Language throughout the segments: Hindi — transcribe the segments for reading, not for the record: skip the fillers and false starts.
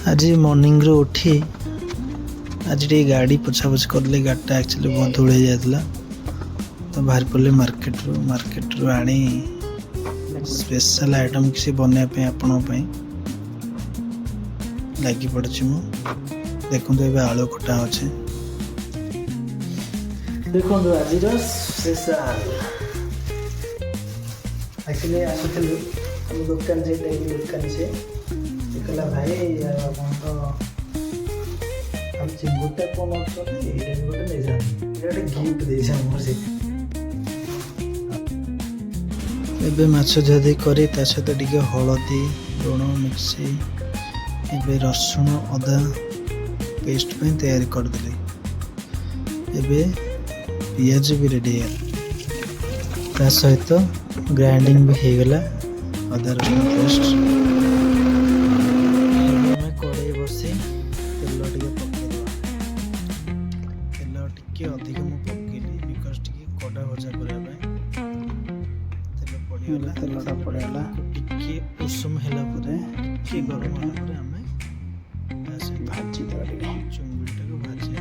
आज मॉर्निंग रो उठी आज टे गाड़ी पोछा पोछ करले गाड़ीटा एक्चुअली बहुत धूल जाता तो बाहर पड़े मार्केट रू आनी स्पेशल आइटम किसी बनवाई आपण लगी पड़ी मु देखो आलू कटा अच्छे देखो आज स्पेशल एक्चुअली आसलु दुकान से दुकान से कहला भाई अपन तो हम चिंगुटा कौन गोटे नहीं जाने गिफ्ट दे माछ जदि करी ता सहित टिके हलदी लुण मिक्सी एबे रसुण अदा पेस्ट पे तैयारी करदेली एबे पियाज भी रेडी है ता सहित ग्राइंडिंग भी हो गला अदा रसुण पेस्ट कड़े बसी तेल टे तेल टे अधिक मुझे पकेली बिकज टे कड़ा भजा करने तेल पड़गला तेलटा पड़गला टे उषुम है गरम होगा आम भाजी चुंगुटा को भाजी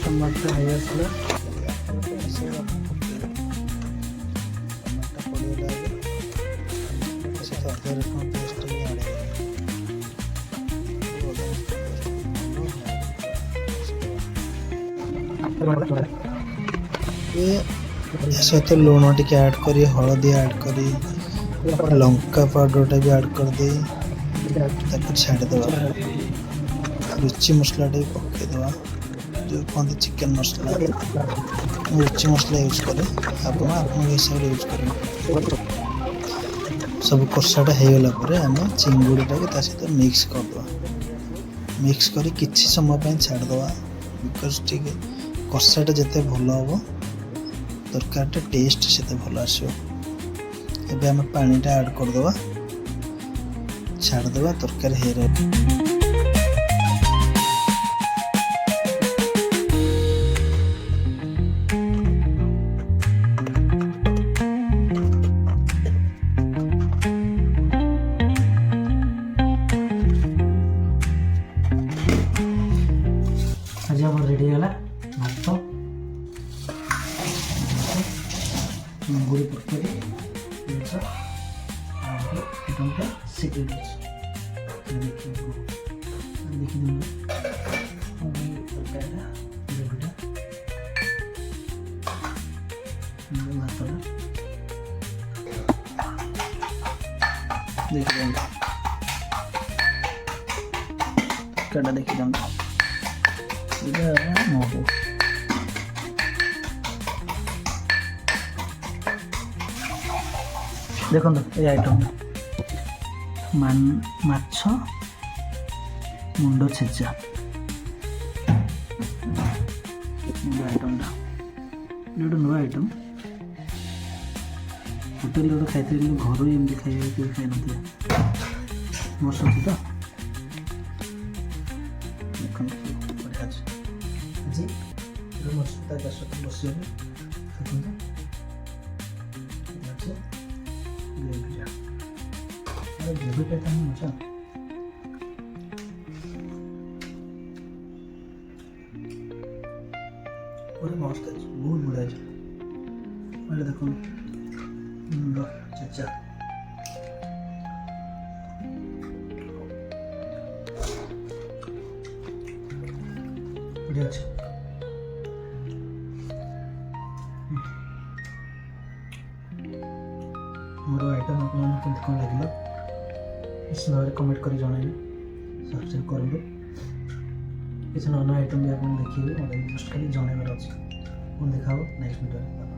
टमाटर है असला सहित लुण टे ऐड करी हलदी ऐड करी लंका पाउडर भी ऐड कर दे छाड़देवा रुचि मसला टे पकईदेवा जो कहते चिकेन मसला रुचि मसला यूज करे आप हिसाब से यूज करें सब कषाटा होगला आम चिंगुड़ीटा को सहित मिक्स करदे मिक्स कर किसी समय छाड़दे बिकज टे कषाटा जिते भल हम तरकारी टेस्ट से भल आसो एबे आम पानीटा ऐड करदे छाड़दे तरकारी हो रहा आज आम रेडी है भात चिंगुड़ी तरकारी आइटमटा सिक्रेट अच्छे देखी भातटा देखी देखो ये आइटम माछ मुंड छेचा आइटमटा गोटे नुआ आइटम होटेल गोटे खाई घर एमती खाई न मस्त अच्छे तो मस्त बस ग्रेवी पे मजा मस्त अच्छे बहुत बढ़िया अच्छे देखो चचा बढ़िया अच्छे मोर आइटम आपको कौन लगे निश्चित भाव कमेंट कर जन सब्सक्राइब करूँ किसी नया आइटम भी आप देखिए मतलब जस्ट खाली जनइबार अच्छे देखा नेक्स्ट वीडियो।